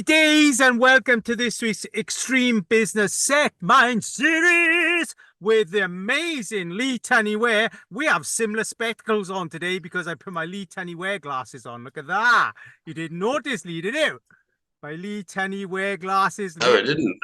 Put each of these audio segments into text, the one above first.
days and welcome to this week's Extreme Business Set Mind series with the amazing Lee Tunney Ware. We have similar spectacles on today because I put my Lee Tunney Ware glasses on. Look at that. You didn't notice, Lee, did you? My Lee Tunney Ware glasses. No, I didn't.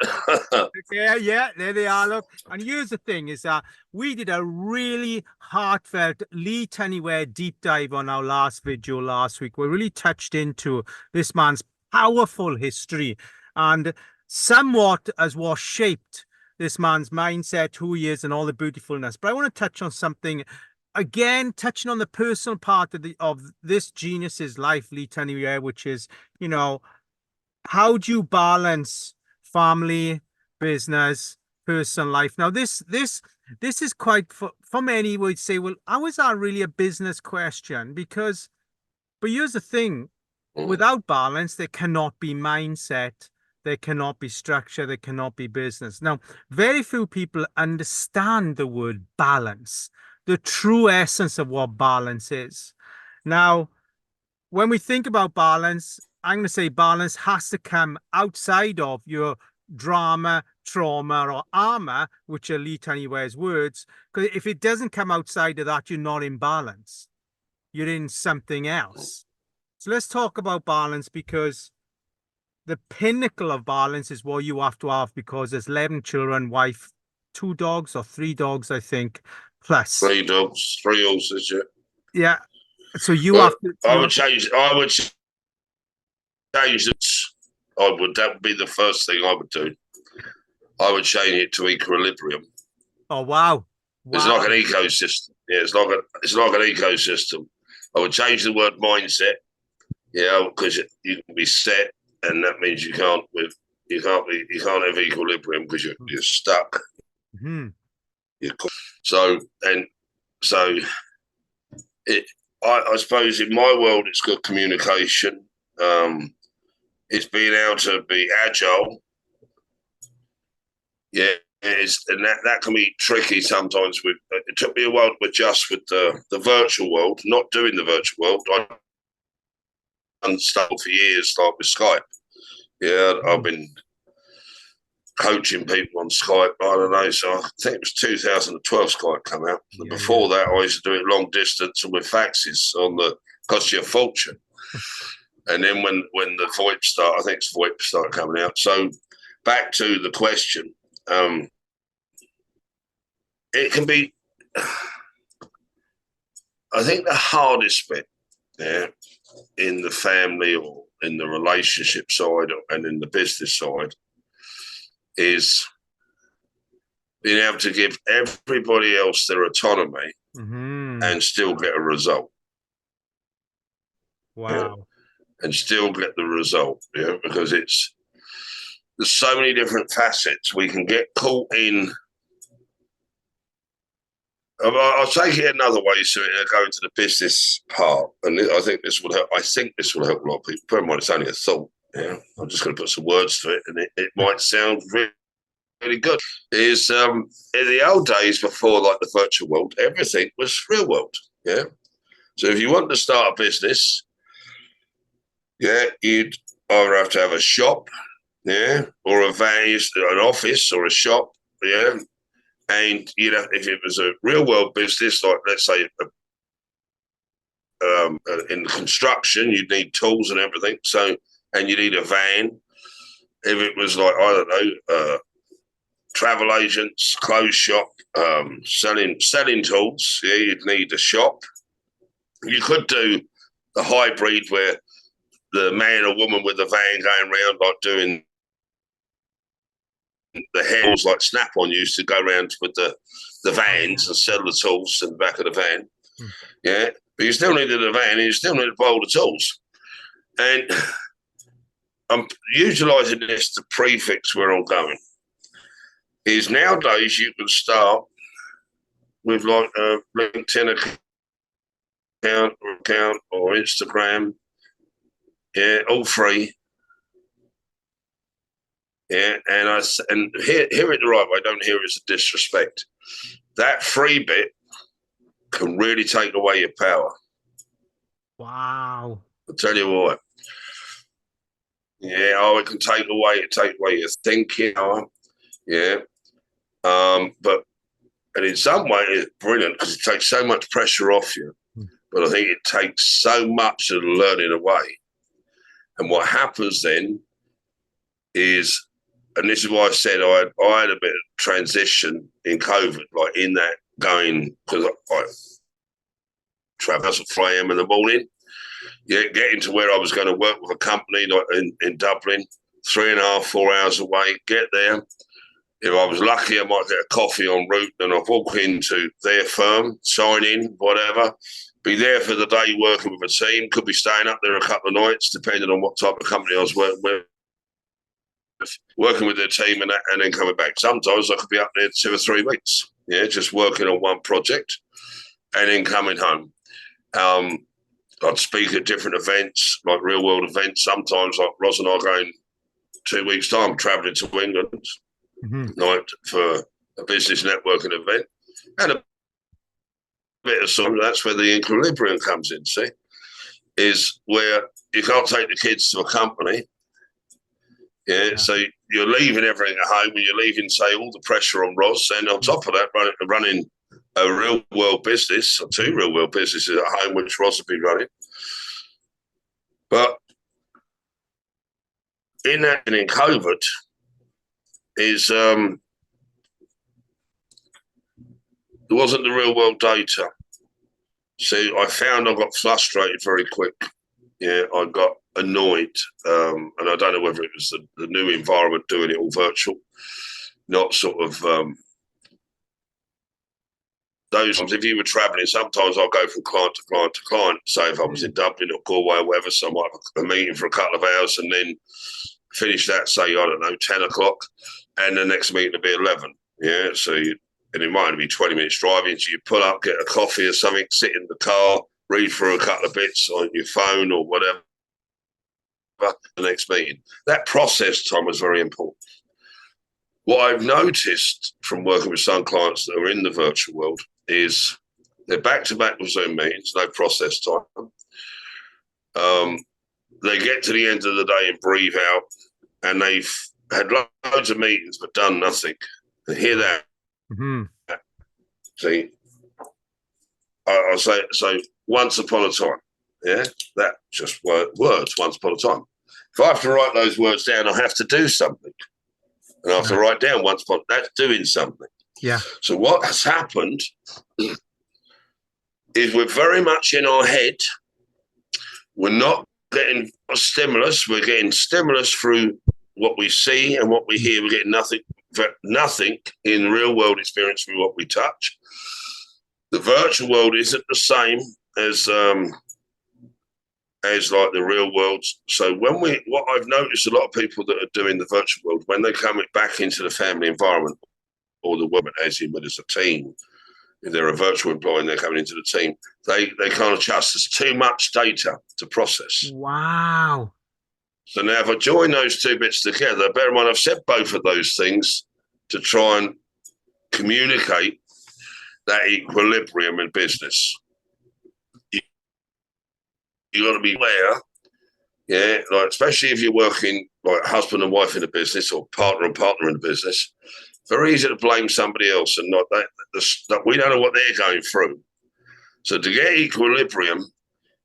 Yeah, there they are. Look, and here's the thing: is that we did a really heartfelt Lee Tunney Ware deep dive on our last video last week. We really touched into this man's powerful history and somewhat as what shaped this man's mindset, who he is, and all the beautifulness. But I want to touch on something again, touching on the personal part of this genius's life, Lee Tunney Ware, which is, how do you balance family, business, personal life? Now, this is quite for many would say, well, how is that really a business question? But here's the thing: without balance, there cannot be mindset, there cannot be structure, there cannot be business. Now, very few people understand the word balance, the true essence of what balance is. Now, when we think about balance, I'm going to say balance has to come outside of your drama, trauma, or armor, which are Lee Tunney Ware's words. Because if it doesn't come outside of that, you're not in balance. You're in something else. So let's talk about balance, because the pinnacle of balance is what you have to have, because there's 11 children, wife, 2 dogs or 3 dogs, I think, plus 3 dogs, 3 horses, yeah. Yeah. So you have to. I would change it. That would be the first thing I would do. I would change it to equilibrium. Oh, wow. It's like an ecosystem. Yeah, it's like an ecosystem. I would change the word mindset. Yeah, because you can be set, and that means you can't have equilibrium because you're stuck. Mm-hmm. I suppose in my world it's good communication. It's being able to be agile. Yeah, and that can be tricky sometimes. It took me a while to adjust with the virtual world, not doing the virtual world. I've done stuff for years, like with Skype. Yeah, I've been coaching people on Skype. I don't know. So I think it was 2012 Skype come out. And before that, I used to do it long distance and with faxes cost you a fortune. And then when the VoIP started, I think it's VoIP started coming out. So back to the question, it can be, I think the hardest bit in the family or in the relationship side and in the business side is being able to give everybody else their autonomy and still get a result. Wow. And still get the result, because there's so many different facets. We can get caught in. I'll take it another way, so go into the business part, and I think this will help. I think this will help a lot of people. Bear in mind, it's only a thought. Yeah, I'm just going to put some words to it, and it might sound really, really good. Is in the old days before, like the virtual world, everything was real world. Yeah, so if you want to start a business, you'd either have to have a shop, or a van, an office or a shop, and if it was a real world business, like let's say in construction, you'd need tools and everything. So, and you need a van. If it was like, I don't know, travel agents, clothes shop, selling tools, you'd need a shop. You could do the hybrid where the man or woman with the van going around, like doing the hills, like Snap-on used to go around with the vans and sell the tools in the back of the van. Yeah, but you still needed a van and you still needed to buy all the tools. And I'm utilising this to prefix where I'm going. Is nowadays you can start with like a LinkedIn account or Instagram. Yeah, all free. Yeah, and hear it the right way. Don't hear it as a disrespect. That free bit can really take away your power. Wow. I'll tell you what. Yeah, it can take away your thinking. Yeah. But and in some way it's brilliant because it takes so much pressure off you. But I think it takes so much of the learning away. And what happens then is, and this is why I said I had a bit of transition in COVID, like in that going, because I travel at 3 a.m. in the morning, getting to where I was going to work with a company like in Dublin, 3.5, 4 hours away, get there. If I was lucky, I might get a coffee en route, and I'd walk into their firm, sign in, whatever, be there for the day working with a team, could be staying up there a couple of nights, depending on what type of company I was working with their team and then coming back. Sometimes I could be up there 2 or 3 weeks, just working on one project and then coming home. I'd speak at different events, like real world events. Sometimes, like Ros and I going 2 weeks' time, travelling to England, like for a business networking event, and a bit of something. That's where the equilibrium comes in. See, is where you can't take the kids to a company. Yeah, so you're leaving everything at home, and you're leaving, say, all the pressure on Ros, and on top of that, running a real world business, or 2 real world businesses at home, which Ros will be running. But in COVID is there wasn't the real world data. See, I found I got frustrated very quick. Yeah, I got annoyed, and I don't know whether it was the new environment doing it all virtual, not sort of those times. If you were travelling, sometimes I'll go from client to client to client. Say if I was in Dublin or Galway or whatever, so I might have a meeting for a couple of hours and then finish that, say, I don't know, 10 o'clock, and the next meeting will be 11. Yeah, so and it might be 20 minutes driving, so you pull up, get a coffee or something, sit in the car, read through a couple of bits on your phone or whatever, the next meeting. That process time was very important. What I've noticed from working with some clients that are in the virtual world is they're back-to-back with Zoom meetings, no process time. They get to the end of the day and breathe out, and they've had loads of meetings but done nothing. And hear that? See, I'll say so. Once upon a time, that just words. Once upon a time. If I have to write those words down, I have to do something, and I have to write down once upon. That's doing something. Yeah. So what has happened is we're very much in our head. We're not getting a stimulus. We're getting stimulus through what we see and what we hear. We're getting nothing in real world experience through what we touch. The virtual world isn't the same as like the real world. So what I've noticed, a lot of people that are doing the virtual world, when they come back into the family environment, or the woman as in when it's a team, if they're a virtual employee and they're coming into the team, they can't adjust. There's too much data to process. Wow. So now if I join those 2 bits together, bear in mind I've said both of those things to try and communicate that equilibrium in business. You got to be aware, like especially if you're working like husband and wife in a business or partner and partner in a business, very easy to blame somebody else and not that we don't know what they're going through. So to get equilibrium,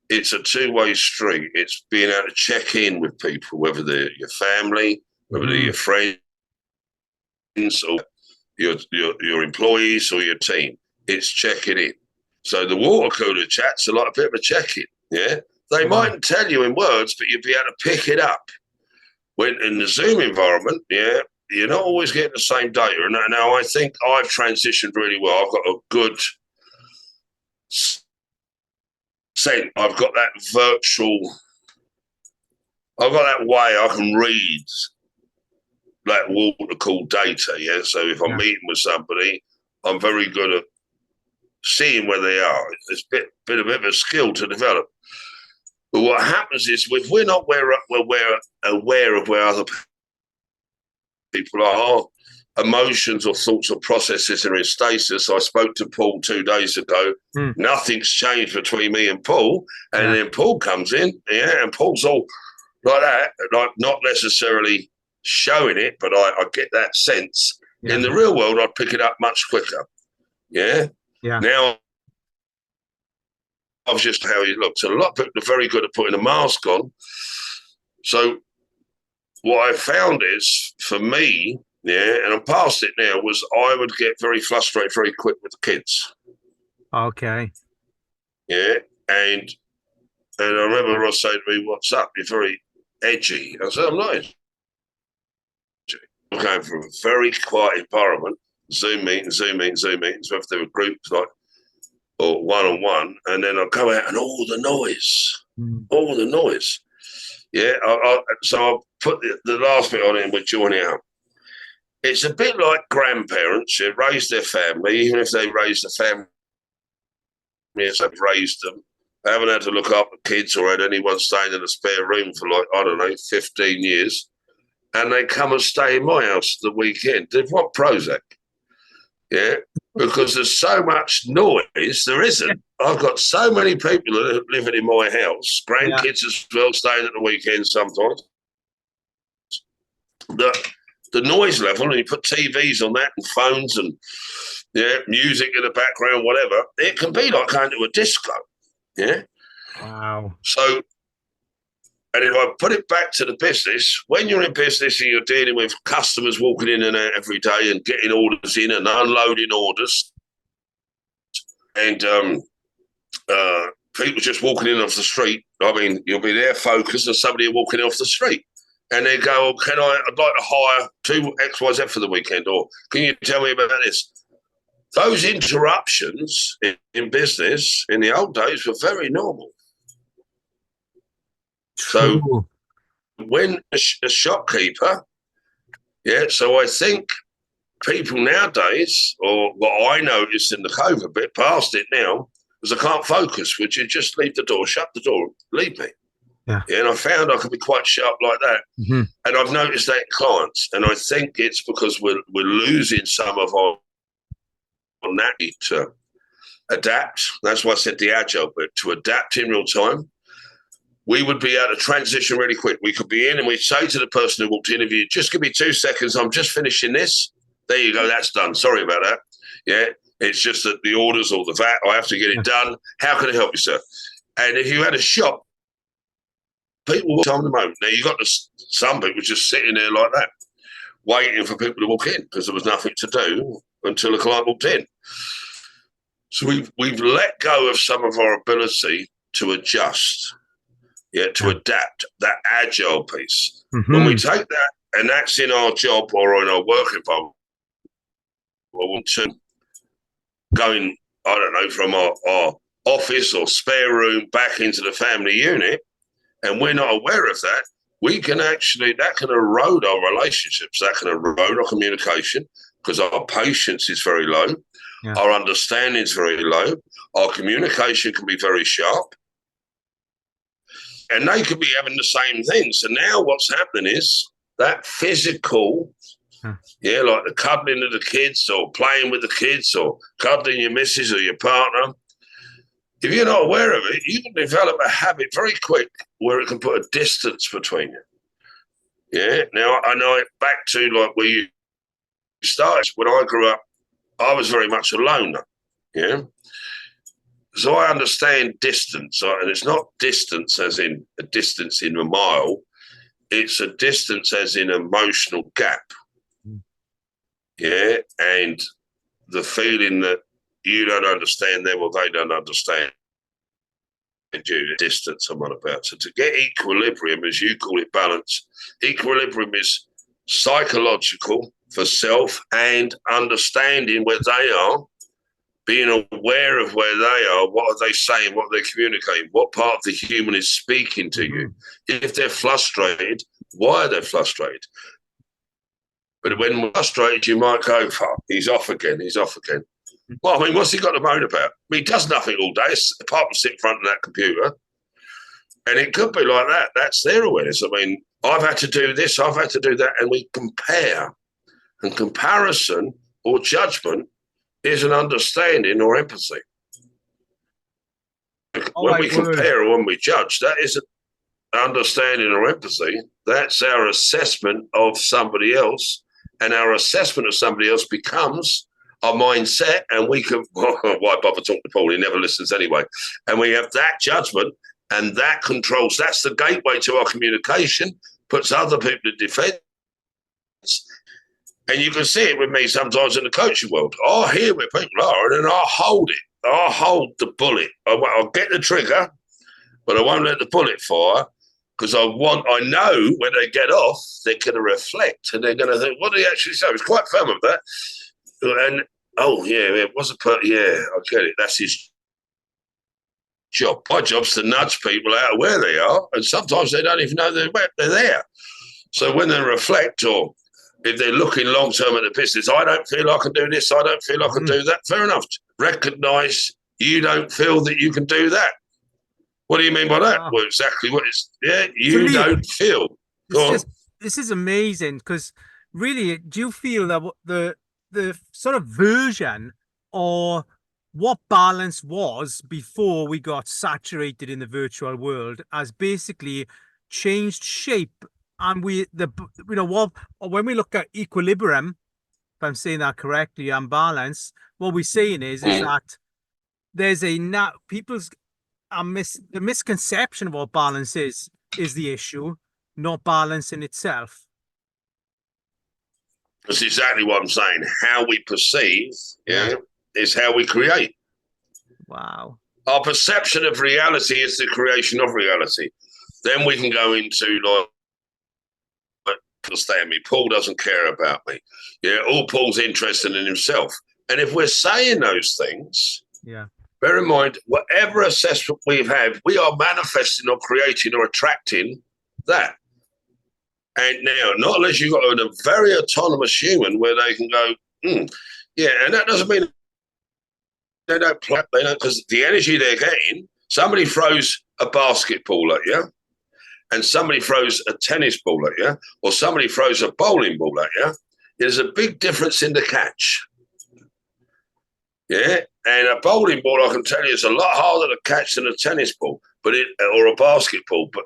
it's a 2-way street. It's being able to check in with people, whether they're your family, whether they're your friends or your employees or your team. It's checking in. So the water cooler chats are like a bit of a check-in. Yeah, they mightn't tell you in words, but you'll be able to pick it up. When in the Zoom environment, you're not always getting the same data. And now I think I've transitioned really well. I've got a good sense. I've got that I've got that way I can read that water cool data. Yeah. So if I'm meeting with somebody, I'm very good at seeing where they are. It's a bit of a skill to develop. But what happens is if we're not aware of where other people are, emotions or thoughts or processes are in stasis. I spoke to Paul 2 days ago. Nothing's changed between me and Paul. And then Paul comes in, and Paul's all like that, like not necessarily showing it, but I get that sense. Yeah. In the real world, I'd pick it up much quicker. Yeah. Yeah. Now, I've just how he looks. And a lot of people are very good at putting a mask on. So what I found is, for me, yeah, and I'm past it now, was I would get very frustrated very quick with the kids. Okay. Yeah. And I remember Ross saying to me, "What's up? You're very edgy." I said, "I'm not edgy. I'm going from a very quiet environment, Zoom meetings, whether they were groups like or one-on-one, and then I'll go out and all the noise. Yeah, so I'll put the last bit on it and we're joining out. It's a bit like grandparents who raise their family, even if they raise the family as they've raised them. They haven't had to look after kids or had anyone staying in a spare room for 15 years. And they come and stay in my house the weekend. They want Prozac. Yeah, because there's so much noise. There isn't. I've got so many people living in my house, grandkids as well, staying at the weekend sometimes. The noise level, and you put TVs on that and phones and music in the background, whatever, it can be like going to a disco. Yeah. Wow. So, and if I put it back to the business, when you're in business and you're dealing with customers walking in and out every day and getting orders in and unloading orders, and people just walking in off the street, I mean, you'll be there focused and somebody walking off the street. And they go, I'd like to hire 2 XYZ for the weekend, or can you tell me about this? Those interruptions in business in the old days were very normal. True. So when a shopkeeper, so I think people nowadays, or what I noticed in the COVID bit, past it now, is I can't focus. Would you just leave the door, shut the door, leave me? Yeah. And I found I could be quite sharp like that. Mm-hmm. And I've noticed that in clients. And I think it's because we're losing some of our need to adapt. That's why I said the agile bit, to adapt in real time. We would be able to transition really quick. We could be in and we'd say to the person who walked in, if you just give me 2 seconds, I'm just finishing this. There you go, that's done. Sorry about that. Yeah, it's just that the orders or the VAT, I have to get it done. How can I help you, sir? And if you had a shop, people will time the moment. Now, you got some people just sitting there like that, waiting for people to walk in because there was nothing to do until the client walked in. So we've let go of some of our ability to adjust, to adapt, that agile piece. Mm-hmm. When we take that, and that's in our job or in our work environment, we want to going, I don't know, from our office or spare room back into the family unit, and we're not aware of that, we can actually, that can erode our relationships, that can erode our communication, because our patience is very low, our understanding is very low, our communication can be very sharp, and they could be having the same thing. So now what's happening is that physical, like the cuddling of the kids or playing with the kids or cuddling your missus or your partner, if you're not aware of it, you can develop a habit very quick where it can put a distance between you. Yeah. Now, I know it back to like where you started. When I grew up, I was very much a loner. Yeah. So I understand distance, and it's not distance as in a distance in a mile. It's a distance as in emotional gap. Yeah. And the feeling that you don't understand them or they don't understand you, the distance I'm on about. So to get equilibrium, as you call it, balance, equilibrium is psychological for self and understanding where they are, being aware of where they are, what are they saying, what are they communicating, what part of the human is speaking to you. If they're frustrated, why are they frustrated? But when frustrated, you might go, he's off again. Well, I mean, what's he got to moan about? I mean, he does nothing all day apart from sit in front of that computer. And it could be like that. That's their awareness. I mean, I've had to do this, I've had to do that, and we compare. And comparison or judgment is an understanding or empathy. When we compare or when we judge, that isn't understanding or empathy, that's our assessment of somebody else. And our assessment of somebody else becomes our mindset. And we can, why bother talking to Paul? He never listens anyway. And we have that judgment, and that controls, that's the gateway to our communication, puts other people in defense. And you can see it with me sometimes in the coaching world. I'll hear where people are, and then I'll hold it. I'll hold the bullet. I'll get the trigger, but I won't let the bullet fire, because I know when they get off, they're going to reflect, and they're going to think, what did he actually say? I was quite firm with that. And, it wasn't, I get it. That's his job. My job's to nudge people out of where they are, and sometimes they don't even know they're there. So when they reflect, or if they're looking long term at the business, I don't feel I can do this, I don't feel I can do that. Fair enough. Recognise you don't feel that you can do that. What do you mean by that? Well, exactly what it's. Yeah, you don't feel. This is amazing, because really, do you feel that the sort of version or what balance was before we got saturated in the virtual world has basically changed shape? And when we look at equilibrium, if I'm saying that correctly, and balance, what we're saying is that there's the misconception of what balance is the issue, not balance in itself. That's exactly what I'm saying. How we perceive, is how we create. Wow. Our perception of reality is the creation of reality. Then we can go into understand me. Paul doesn't care about me. Yeah, all Paul's interested in himself. And if we're saying those things, bear in mind, whatever assessment we have, we are manifesting or creating or attracting that. And now, not unless you've got a very autonomous human where they can go, and that doesn't mean they don't play, because the energy they're getting, somebody throws a basketball at you, and somebody throws a tennis ball at you, or somebody throws a bowling ball at you, there's a big difference in the catch. Yeah, and a bowling ball, I can tell you, is a lot harder to catch than a tennis ball, or a basketball. But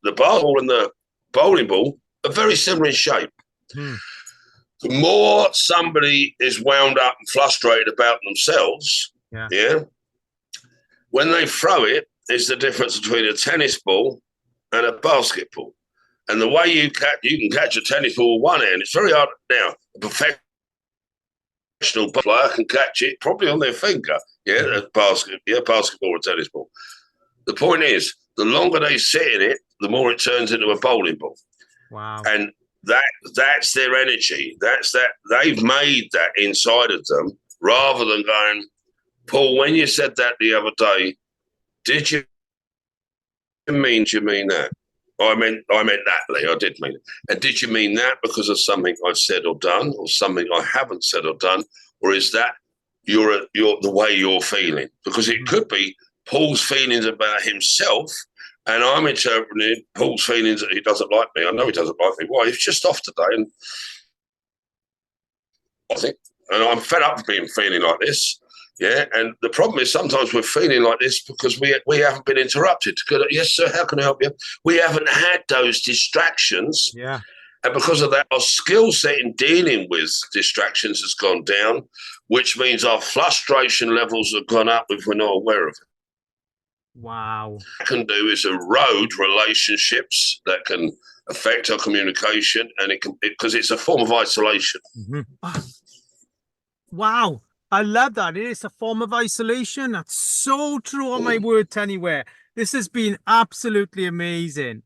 the ball and the bowling ball are very similar in shape. The more somebody is wound up and frustrated about themselves, when they throw it, is the difference between a tennis ball and a basketball. And the way you can catch a tennis ball with one hand, it's very hard. Now, a professional player can catch it probably on their finger, basketball or tennis ball. The point is, the longer they sit in it, the more it turns into a bowling ball. Wow. And that's their energy. That's that. They've made that inside of them, rather than going, Paul, when you said that the other day, did you mean that? I meant that, Lee. I did mean it. And did you mean that because of something I've said or done, or something I haven't said or done, or is that you're the way you're feeling? Because it could be Paul's feelings about himself, and I'm interpreting Paul's feelings that he doesn't like me. I know he doesn't like me. Why? He's just off today, and I'm fed up with being feeling like this. Yeah, and the problem is sometimes we're feeling like this because we haven't been interrupted. Yes, sir, how can I help you? We haven't had those distractions. Yeah. And because of that, our skill set in dealing with distractions has gone down, which means our frustration levels have gone up if we're not aware of it. Wow. What it can do is erode relationships that can affect our communication, and because it's a form of isolation. Wow. I love that. It is a form of isolation. That's so true on my word, anywhere. This has been absolutely amazing.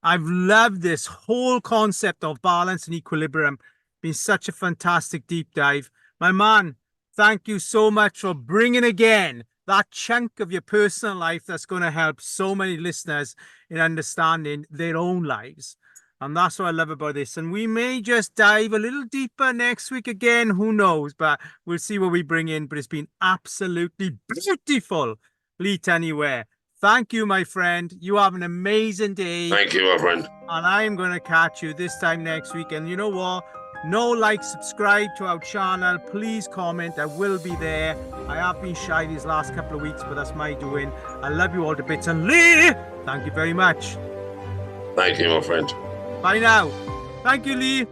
I've loved this whole concept of balance and equilibrium. Been such a fantastic deep dive. My man, thank you so much for bringing again that chunk of your personal life that's going to help so many listeners in understanding their own lives. And that's what I love about this. And we may just dive a little deeper next week again. Who knows? But we'll see what we bring in. But it's been absolutely beautiful. Lead Anywhere. Thank you, my friend. You have an amazing day. Thank you, my friend. And I'm going to catch you this time next week. And you know what? No like, subscribe to our channel. Please comment. I will be there. I have been shy these last couple of weeks, but that's my doing. I love you all to bits. And Lee, thank you very much. Thank you, my friend. Bye now. Thank you, Lee.